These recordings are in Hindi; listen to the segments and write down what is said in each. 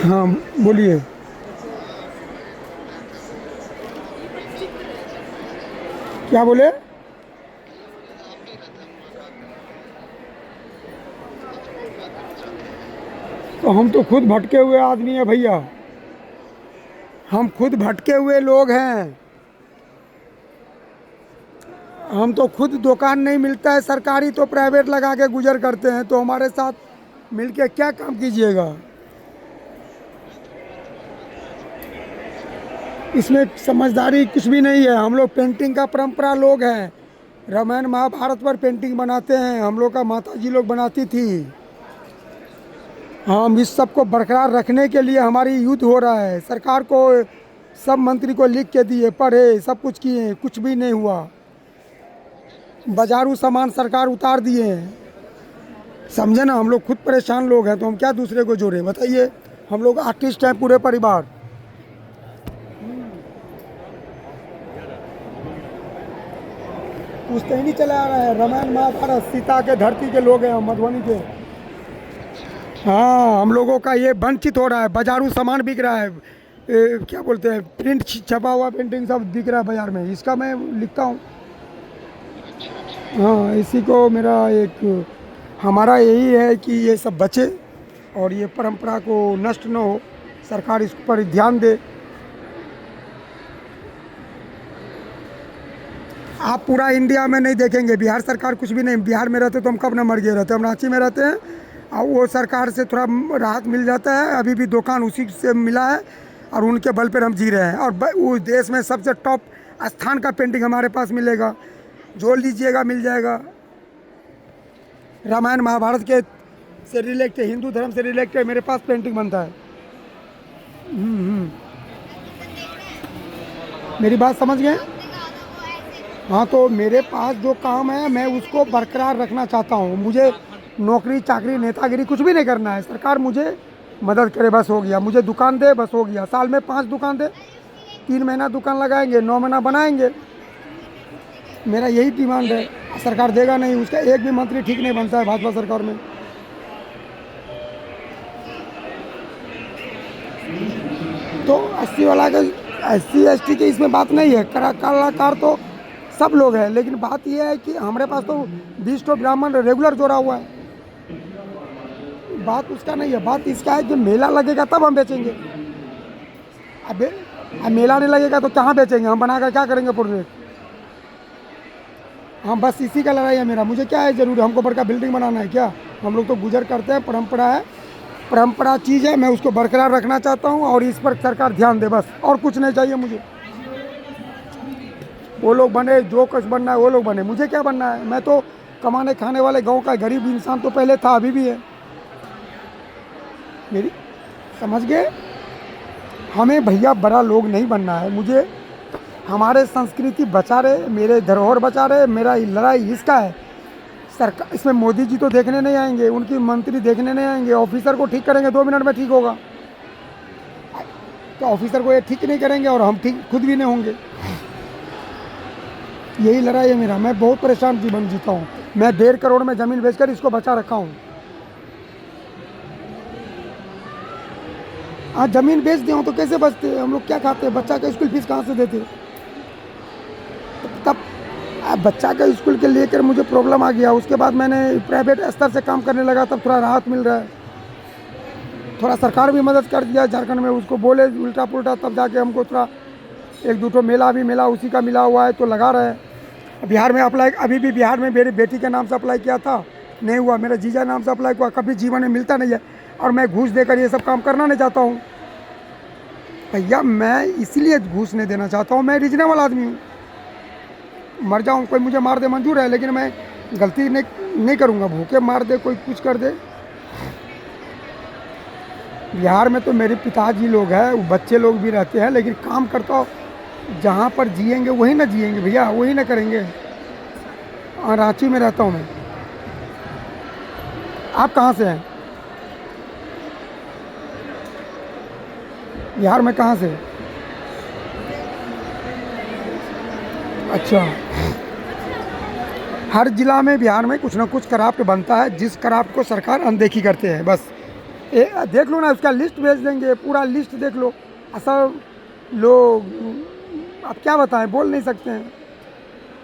हाँ, बोलिए। क्या बोले? तो हम तो खुद भटके हुए आदमी हैं भैया। हम खुद भटके हुए लोग हैं। हम तो खुद दुकान नहीं मिलता है सरकारी तो प्राइवेट लगा के गुजर करते हैं, तो हमारे साथ मिलके क्या काम कीजिएगा? इसमें समझदारी कुछ भी नहीं है। हम लोग पेंटिंग का परंपरा लोग हैं। रामायण महाभारत पर पेंटिंग बनाते हैं, हम लोग का माता जी लोग बनाती थी। हम इस सब को बरकरार रखने के लिए हमारी युद्ध हो रहा है। सरकार को सब मंत्री को लिख के दिए, पढ़े, सब कुछ किए, कुछ भी नहीं हुआ। बाजारू सामान सरकार उतार दिए हैं। समझे ना, हम लोग खुद परेशान लोग हैं, तो हम क्या दूसरे को जोड़े बताइए? हम लोग आर्टिस्ट हैं पूरे परिवार। पूछते ही नहीं चला आ रहा है। रामायण महाभारत सीता के धरती के लोग हैं हम, मधुबनी के। हाँ, हम लोगों का ये वंचित हो रहा है। बाजारू सामान बिक रहा है, क्या बोलते हैं, प्रिंट छपा हुआ पेंटिंग सब बिक रहा है बाजार में, इसका मैं लिखता हूँ। हाँ, इसी को मेरा एक हमारा यही है कि ये सब बचे और ये परंपरा को नष्ट न हो, सरकार इस पर ध्यान दे। आप पूरा इंडिया में नहीं देखेंगे, बिहार सरकार कुछ भी नहीं। बिहार में रहते तो हम कब न मर गए रहते। हम रांची में रहते हैं और वो सरकार से थोड़ा राहत मिल जाता है। अभी भी दुकान उसी से मिला है और उनके बल पर हम जी रहे हैं। और उस देश में सबसे टॉप स्थान का पेंटिंग हमारे पास मिलेगा, जो लीजिएगा मिल जाएगा। रामायण महाभारत के से रिलेटेड, हिंदू धर्म से रिलेटेड मेरे पास पेंटिंग बनता है। मेरी बात समझ गए? हाँ, तो मेरे पास जो काम है मैं उसको बरकरार रखना चाहता हूँ। मुझे नौकरी चाकरी नेतागिरी कुछ भी नहीं करना है। सरकार मुझे मदद करे बस हो गया। मुझे दुकान दे बस हो गया। साल में 5 दुकान दे, 3 महीना दुकान लगाएंगे, 9 महीना बनाएंगे। मेरा यही डिमांड है। सरकार देगा नहीं, उसका एक भी मंत्री ठीक नहीं बनता है भाजपा सरकार में। तो 80 वाला के SC ST की इसमें बात नहीं है। कलाकार तो सब लोग हैं, लेकिन बात यह है कि हमारे पास तो 20 तो ब्राह्मण रेगुलर जोड़ा हुआ है। बात उसका नहीं है, बात इसका है कि मेला लगेगा तब हम बेचेंगे। अब मेला नहीं लगेगा तो कहाँ बेचेंगे? हम बनाकर क्या करेंगे प्रोजेक्ट? हाँ, बस इसी का लड़ाई है मेरा। मुझे क्या है जरूरी, हमको बड़का बिल्डिंग बनाना है क्या? हम लोग तो गुजर करते हैं, परंपरा है, परंपरा चीज़ है, मैं उसको बरकरार रखना चाहता हूँ और इस पर सरकार ध्यान दे, बस। और कुछ नहीं चाहिए मुझे। वो लोग बने, जो कुछ बनना है वो लोग बने, मुझे क्या बनना है? मैं तो कमाने खाने वाले गांव का गरीब इंसान तो पहले था, अभी भी है। मेरी समझ गए? हमें भैया बड़ा लोग नहीं बनना है। मुझे हमारे संस्कृति बचा रहे, मेरे धरोहर बचा रहे, मेरा लड़ाई इसका है। सरकार इसमें मोदी जी तो देखने नहीं आएंगे, उनकी मंत्री देखने नहीं आएंगे। ऑफिसर को ठीक करेंगे 2 मिनट में ठीक होगा, तो ऑफिसर को ये ठीक नहीं करेंगे और हम ठीक खुद भी नहीं होंगे। यही लड़ाई है मेरा। मैं बहुत परेशान जीवन जीता हूँ। मैं 1.5 करोड़ में ज़मीन बेचकर इसको बचा रखा हूँ। आज ज़मीन बेच दिया हूँ तो कैसे बचते? हम लोग क्या खाते? बच्चा का स्कूल फीस कहाँ से देते? तब बच्चा का स्कूल के लेकर मुझे प्रॉब्लम आ गया। उसके बाद मैंने प्राइवेट स्तर से काम करने लगा, तब थोड़ा राहत मिल रहा है। थोड़ा सरकार भी मदद कर दिया झारखंड में, उसको बोले उल्टा पुल्टा, तब जाके हमको थोड़ा 1-2 तो मेला भी मिला, उसी का मिला हुआ है तो लगा रहे हैं। बिहार में अप्लाई, अभी भी बिहार में मेरी बेटी के नाम से अप्लाई किया था, नहीं हुआ। मेरे जीजा नाम से अप्लाई हुआ, कभी जीवन में मिलता नहीं है। और मैं घूस देकर ये सब काम करना नहीं चाहता हूँ भैया। मैं इसलिए घूस नहीं देना चाहता हूँ, मैं रीजनेबल आदमी हूँ। मर जाऊँ, कोई मुझे मार दे मंजूर है, लेकिन मैं गलती नहीं करूँगा। भूखे मार दे, कोई कुछ कर दे। बिहार में तो मेरे पिताजी लोग हैं, बच्चे लोग भी रहते हैं, लेकिन काम करता हूँ। जहाँ पर जिएंगे वही ना जिएंगे भैया, वही ना करेंगे। रांची में रहता हूँ मैं। आप कहाँ से हैं? बिहार में कहाँ से? अच्छा, हर जिला में बिहार में कुछ ना कुछ क्राफ्ट बनता है, जिस क्राफ्ट को सरकार अनदेखी करते हैं, बस। देख लो ना, उसका लिस्ट भेज देंगे, पूरा लिस्ट देख लो। सब लोग अब क्या बताएं, बोल नहीं सकते हैं।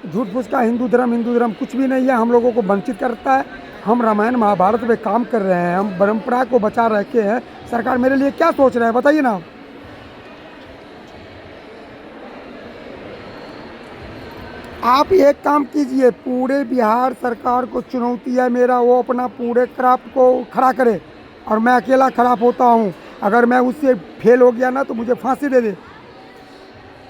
झूठ फूस का हिंदू धर्म कुछ भी नहीं है, हम लोगों को वंचित करता है। हम रामायण महाभारत में काम कर रहे हैं, हम परंपरा को बचा रखे हैं। सरकार मेरे लिए क्या सोच रहा है बताइए ना। आप एक काम कीजिए, पूरे बिहार सरकार को चुनौती है मेरा, वो अपना पूरे क्राफ्ट को खड़ा करे और मैं अकेला खराब होता हूँ। अगर मैं उससे फेल हो गया ना तो मुझे फांसी दे दे।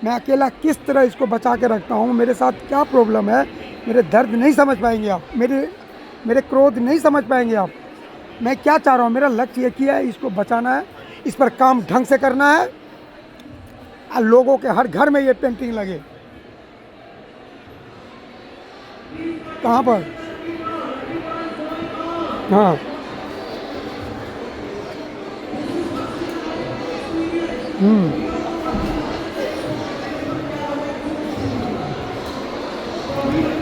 मैं अकेला किस तरह इसको बचा के रखता हूँ, मेरे साथ क्या प्रॉब्लम है, मेरे दर्द नहीं समझ पाएंगे आप, मेरे क्रोध नहीं समझ पाएंगे आप। मैं क्या चाह रहा हूँ, मेरा लक्ष्य एक ही है, इसको बचाना है, इस पर काम ढंग से करना है और लोगों के हर घर में ये पेंटिंग लगे। कहाँ पर? हाँ।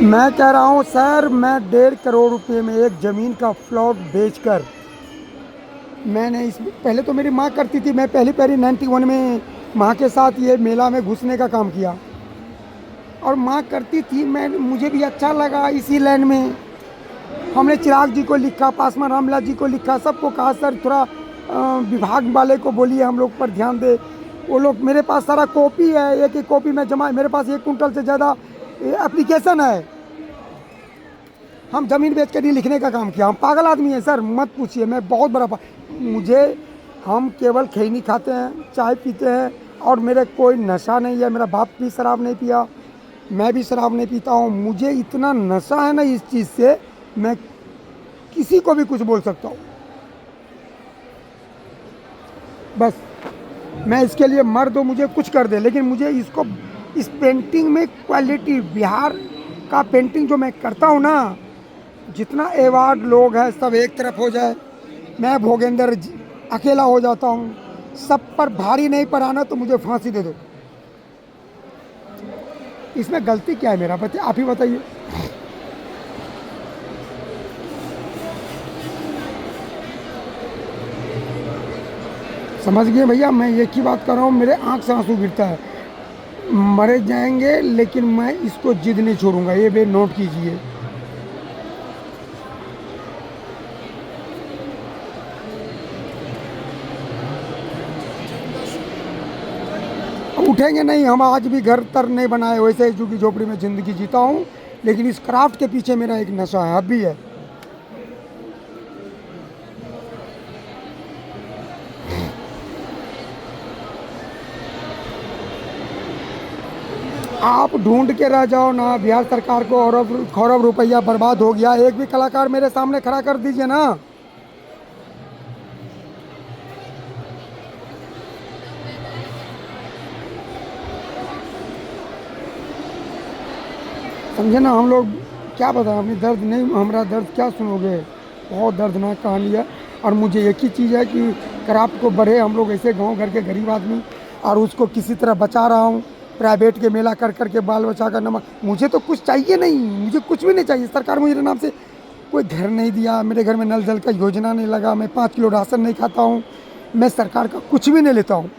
मैं कह रहा हूँ सर, मैं 1.5 करोड़ रुपए में एक ज़मीन का प्लॉट बेचकर, मैंने इस पहले तो मेरी माँ करती थी, मैं पहली 91 में माँ के साथ ये मेला में घुसने का काम किया और माँ करती थी, मुझे भी अच्छा लगा। इसी लाइन में हमने चिराग जी को लिखा, पासवान रामलाल जी को लिखा, सबको कहा सर थोड़ा विभाग वाले को बोलिए हम लोग पर ध्यान दे। वो लोग, मेरे पास सारा कॉपी है, एक एक कॉपी में जमा, मेरे पास 1 कुंटल से ज़्यादा एप्लीकेशन है। हम ज़मीन बेच कर नहीं लिखने का काम किया, हम पागल आदमी हैं सर, मत पूछिए। मैं बहुत बड़ा हम केवल खैनी खाते हैं, चाय पीते हैं और मेरे कोई नशा नहीं है। मेरा बाप भी शराब नहीं पिया, मैं भी शराब नहीं पीता हूँ। मुझे इतना नशा है ना इस चीज़ से, मैं किसी को भी कुछ बोल सकता हूँ। बस मैं इसके लिए मर दो, मुझे कुछ कर दे, लेकिन मुझे इसको, इस पेंटिंग में क्वालिटी, बिहार का पेंटिंग जो मैं करता हूँ ना, जितना अवार्ड लोग हैं सब एक तरफ हो जाए, मैं भोगेंद्र अकेला हो जाता हूँ, सब पर भारी नहीं पड़ाना तो मुझे फांसी दे दो। इसमें गलती क्या है मेरा, आप ही बताइए। समझ गए भैया, मैं एक ही बात कर रहा हूँ, मेरे आंख से आंसू गिरता है। मरे जाएंगे लेकिन मैं इसको जिद नहीं छोड़ूंगा, ये बे नोट कीजिए। उठेंगे नहीं, हम आज भी घर तर नहीं बनाए, वैसे ही झुग्गी झोपड़ी में ज़िंदगी जीता हूँ, लेकिन इस क्राफ्ट के पीछे मेरा एक नशा है, अब भी है। आप ढूंढ के रह जाओ ना, बिहार सरकार को खरब रुपया बर्बाद हो गया, एक भी कलाकार मेरे सामने खड़ा कर दीजिए ना। समझे ना, हम लोग क्या बताएं, अपनी दर्द नहीं, हमारा दर्द क्या सुनोगे, बहुत दर्दनाक कहानी है। और मुझे एक ही चीज़ है कि क्राफ्ट को बढ़े, हम लोग ऐसे गांव घर के गरीब आदमी, और उसको किसी तरह बचा रहा हूँ। प्राइवेट के मेला कर करके बाल बचा का नमक, मुझे तो कुछ चाहिए नहीं, मुझे कुछ भी नहीं चाहिए। सरकार मुझे नाम से कोई घर नहीं दिया, मेरे घर में नल जल का योजना नहीं लगा, मैं 5 किलो राशन नहीं खाता हूँ, मैं सरकार का कुछ भी नहीं लेता हूँ।